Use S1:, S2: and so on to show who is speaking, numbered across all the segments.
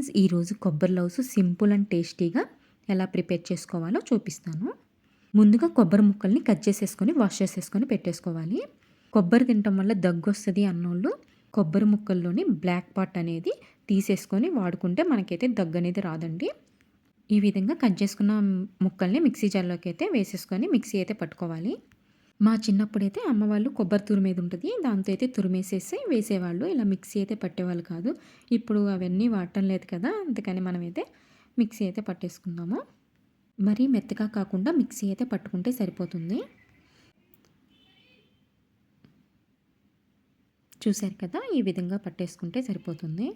S1: Friends, ఈరోజు కొబ్బరి లౌస్ simple and టేస్టీగా ఎలా ప్రిపేర్ చేసుకోవాలో చూపిస్తాను. ముందుగా కొబ్బరి ముక్కల్ని కట్ చేసేసుకొని వాష్ చేసేసుకొని పెట్టేసుకోవాలి. కొబ్బరి తినటం వల్ల దగ్గు వస్తుంది అన్నోళ్ళు కొబ్బరి ముక్కల్లోని బ్లాక్ పార్ట్ అనేది తీసేసుకొని వాడుకుంటే మనకైతే దగ్గు అనేది రాదండి. ఈ విధంగా కట్ చేసుకున్న ముక్కల్ని మిక్సీ జార్లోకి అయితే వేసేసుకొని మిక్సీ అయితే పట్టుకోవాలి. మా చిన్నప్పుడైతే అమ్మ వాళ్ళు కొబ్బరి తురిమేది ఉంటుంది, దాంతో అయితే తురిమేసేసి వేసేవాళ్ళు. ఇలా మిక్సీ అయితే పట్టేవాళ్ళు కాదు. ఇప్పుడు అవన్నీ వాడటం లేదు కదా, అందుకని మనమైతే మిక్సీ అయితే పట్టేసుకుందాము. మరీ మెత్తగా కాకుండా మిక్సీ అయితే పట్టుకుంటే సరిపోతుంది. చూశారు కదా, ఈ విధంగా పట్టేసుకుంటే సరిపోతుంది.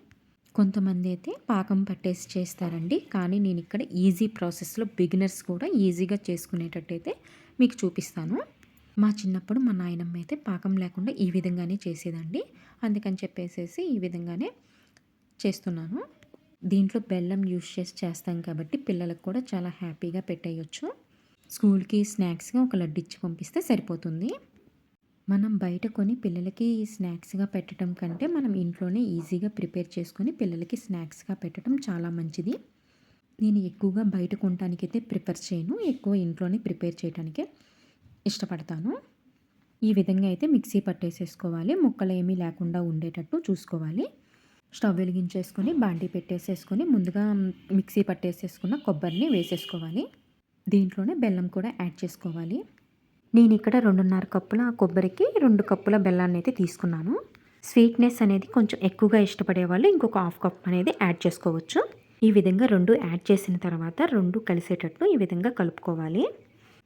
S1: కొంతమంది అయితే పాకం పట్టేసి చేస్తారండి, కానీ నేను ఇక్కడ ఈజీ ప్రాసెస్లో బిగినర్స్ కూడా ఈజీగా చేసుకునేటట్టయితే మీకు చూపిస్తాను. మా చిన్నప్పుడు మా నాయనమ్మ అయితే పాకం లేకుండా ఈ విధంగానే చేసేదండి. అందుకని చెప్పేసేసి ఈ విధంగానే చేస్తున్నాను. దీంట్లో బెల్లం యూస్ చేసి చేస్తాం కాబట్టి పిల్లలకు కూడా చాలా హ్యాపీగా పెట్టేయచ్చు. స్కూల్కి స్నాక్స్గా ఒక లడ్డు ఇచ్చి పంపిస్తే సరిపోతుంది. మనం బయట కొని పిల్లలకి స్నాక్స్గా పెట్టడం కంటే మనం ఇంట్లోనే ఈజీగా ప్రిపేర్ చేసుకొని పిల్లలకి స్నాక్స్గా పెట్టడం చాలా మంచిది. నేను ఎక్కువగా బయట కొనడానికైతే ప్రిఫర్ చేయను, ఎక్కువ ఇంట్లోనే ప్రిపేర్ చేయడానికే ఇష్టపడతాను. ఈ విధంగా అయితే మిక్సీ పట్టేసేసుకోవాలి. ముక్కలు ఏమీ లేకుండా ఉండేటట్టు చూసుకోవాలి. స్టవ్ వెలిగించేసుకొని బాండీ పెట్టేసేసుకొని ముందుగా మిక్సీ పట్టేసేసుకున్న కొబ్బరిని వేసేసుకోవాలి. దీంట్లోనే బెల్లం కూడా యాడ్ చేసుకోవాలి. నేను ఇక్కడ 2.5 కప్పుల కొబ్బరికి 2 కప్పుల బెల్లాన్ని అయితే తీసుకున్నాను. స్వీట్నెస్ అనేది కొంచెం ఎక్కువగా ఇష్టపడే వాళ్ళు ఇంకొక 1/2 కప్ అనేది యాడ్ చేసుకోవచ్చు. ఈ విధంగా 2 యాడ్ చేసిన తర్వాత 2 కలిసేటట్టు ఈ విధంగా కలుపుకోవాలి.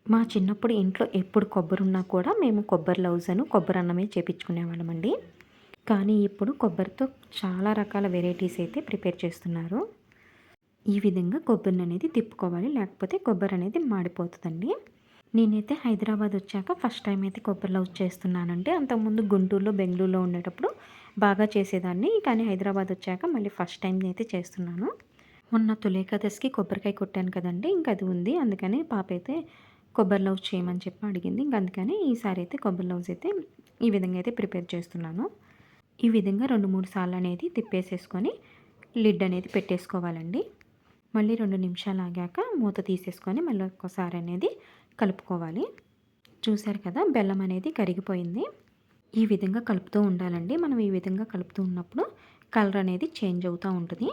S1: మా చిన్నప్పుడు ఇంట్లో ఎప్పుడు కొబ్బరి ఉన్నా కూడా మేము కొబ్బరి లౌజ్ అని కొబ్బరి అన్నమే చేపించుకునేవాళ్ళమండి. కానీ ఇప్పుడు కొబ్బరితో చాలా రకాల వెరైటీస్ అయితే ప్రిపేర్ చేస్తున్నారు. ఈ విధంగా కొబ్బరిని అనేది తిప్పుకోవాలి, లేకపోతే కొబ్బరి అనేది మాడిపోతుందండి. నేనైతే హైదరాబాద్ వచ్చాక ఫస్ట్ టైం అయితే కొబ్బరి లౌజ్ చేస్తున్నానంటే, అంతకుముందు గుంటూరులో బెంగళూరులో ఉండేటప్పుడు బాగా చేసేదాన్ని, కానీ హైదరాబాద్ వచ్చాక మళ్ళీ ఫస్ట్ టైం అయితే చేస్తున్నాను. మొన్న తొలేకాదశికి కొబ్బరికాయ కొట్టాను కదండి, ఇంకా అది ఉంది. అందుకని పాప అయితే కొబ్బరి లౌజ్ చేయమని చెప్పి అడిగింది. ఇంక అందుకని ఈసారి అయితే కొబ్బరి లౌజ్ అయితే ఈ విధంగా అయితే ప్రిపేర్ చేస్తున్నాను. ఈ విధంగా 2-3 సార్లు అనేది తిప్పేసేసుకొని లిడ్ అనేది పెట్టేసుకోవాలండి. మళ్ళీ 2 నిమిషాలు ఆగాక మూత తీసేసుకొని మళ్ళీ ఒక్కసారి అనేది కలుపుకోవాలి. చూసారు కదా, బెల్లం అనేది కరిగిపోయింది. ఈ విధంగా కలుపుతూ ఉండాలండి. మనం ఈ విధంగా కలుపుతూ ఉన్నప్పుడు కలర్ అనేది చేంజ్ అవుతూ ఉంటుంది.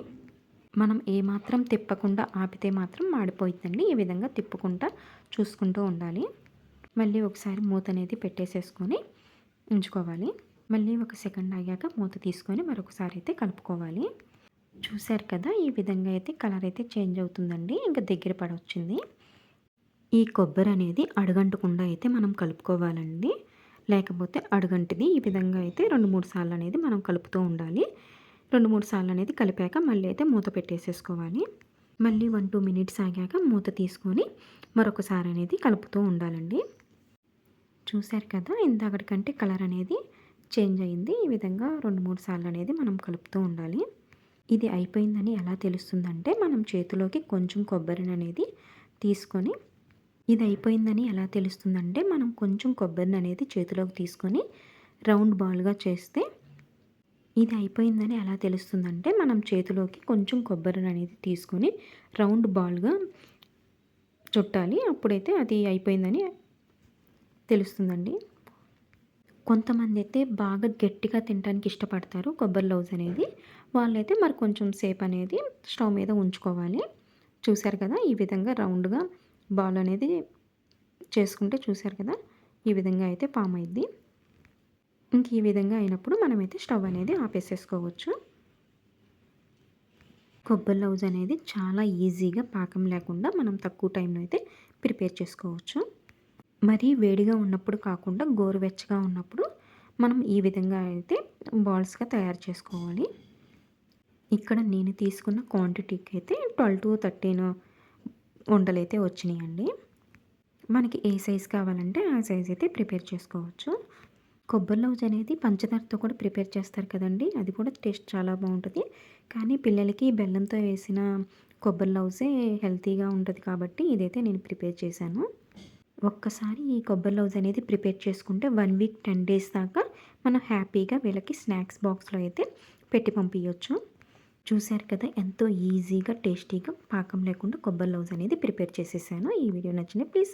S1: మనం ఏమాత్రం తిప్పకుండా ఆపితే మాత్రం మాడిపోతుందండి. ఈ విధంగా తిప్పుకుంటా చూసుకుంటూ ఉండాలి. మళ్ళీ ఒకసారి మూత అనేది పెట్టేసేసుకొని ఉంచుకోవాలి. మళ్ళీ 1 సెకండ్ ఆగాక మూత తీసుకొని మరొకసారి అయితే కలుపుకోవాలి. చూశారు కదా, ఈ విధంగా అయితే కలర్ అయితే చేంజ్ అవుతుందండి. ఇంకా దగ్గర పడొచ్చింది. ఈ కొబ్బరి అనేది అడుగంటకుండా అయితే మనం కలుపుకోవాలండి, లేకపోతే అడుగంటిది. ఈ విధంగా అయితే 2-3 సార్లు అనేది మనం కలుపుతూ ఉండాలి. 2-3 సార్లు అనేది కలిపాక మళ్ళీ అయితే మూత పెట్టేసేసుకోవాలి. మళ్ళీ 1-2 మినిట్స్ ఆగాక మూత తీసుకొని మరొకసారి అనేది కలుపుతూ ఉండాలండి. చూశారు కదా, ఇందాకటి కంటే కలర్ అనేది చేంజ్ అయింది. ఈ విధంగా 2-3 సార్లు అనేది మనం కలుపుతూ ఉండాలి. ఇది అయిపోయిందని ఎలా తెలుస్తుందంటే, మనం చేతిలోకి కొంచెం కొబ్బరిని అనేది తీసుకొని, ఇది అయిపోయిందని ఎలా తెలుస్తుందంటే, మనం కొంచెం కొబ్బరిని అనేది చేతిలోకి తీసుకొని రౌండ్ బాల్గా చేస్తే, ఇది అయిపోయిందని ఎలా తెలుస్తుందంటే, మనం చేతిలోకి కొంచెం కొబ్బరిని అనేది తీసుకొని రౌండ్ బాల్గా చుట్టాలి. అప్పుడైతే అది అయిపోయిందని తెలుస్తుందండి. కొంతమంది అయితే బాగా గట్టిగా తినడానికి ఇష్టపడతారు కొబ్బరి లౌజ్ అనేది. వాళ్ళైతే మరి కొంచెం సేపు అనేది స్టవ్ మీద ఉంచుకోవాలి. చూశారు కదా, ఈ విధంగా రౌండ్గా బాల్ అనేది చేసుకుంటే చూశారు కదా, ఈ విధంగా అయితే ఫామ్ అయింది. ఇంక ఈ విధంగా అయినప్పుడు మనమైతే స్టవ్ అనేది ఆపేసేసుకోవచ్చు. కొబ్బరి లౌజ్ అనేది చాలా ఈజీగా పాకం లేకుండా మనం తక్కువ టైంలో అయితే ప్రిపేర్ చేసుకోవచ్చు. మరీ వేడిగా ఉన్నప్పుడు కాకుండా గోరువెచ్చగా ఉన్నప్పుడు మనం ఈ విధంగా అయితే బాల్స్గా తయారు చేసుకోవాలి. ఇక్కడ నేను తీసుకున్న క్వాంటిటీకి అయితే 12-13 ఉండలైతే వచ్చినాయండి. మనకి ఏ సైజ్ కావాలంటే ఆ సైజ్ అయితే ప్రిపేర్ చేసుకోవచ్చు. కొబ్బరి లౌజ్ అనేది పంచదారతో కూడా ప్రిపేర్ చేస్తారు కదండి, అది కూడా టేస్ట్ చాలా బాగుంటుంది. కానీ పిల్లలకి బెల్లంతో వేసిన కొబ్బరి లౌజే హెల్తీగా ఉంటుంది కాబట్టి ఇదైతే నేను ప్రిపేర్ చేశాను. ఒక్కసారి ఈ కొబ్బరి లౌజ్ అనేది ప్రిపేర్ చేసుకుంటే 1 వీక్ 10 డేస్ దాకా మనం హ్యాపీగా వీళ్ళకి స్నాక్స్ బాక్స్లో అయితే పెట్టి పంపించవచ్చు. చూశారు కదా ఎంతో ఈజీగా టేస్టీగా పాకం లేకుండా కొబ్బరి లౌజ్ అనేది ప్రిపేర్ చేసేసాను. ఈ వీడియో నచ్చిన ప్లీజ్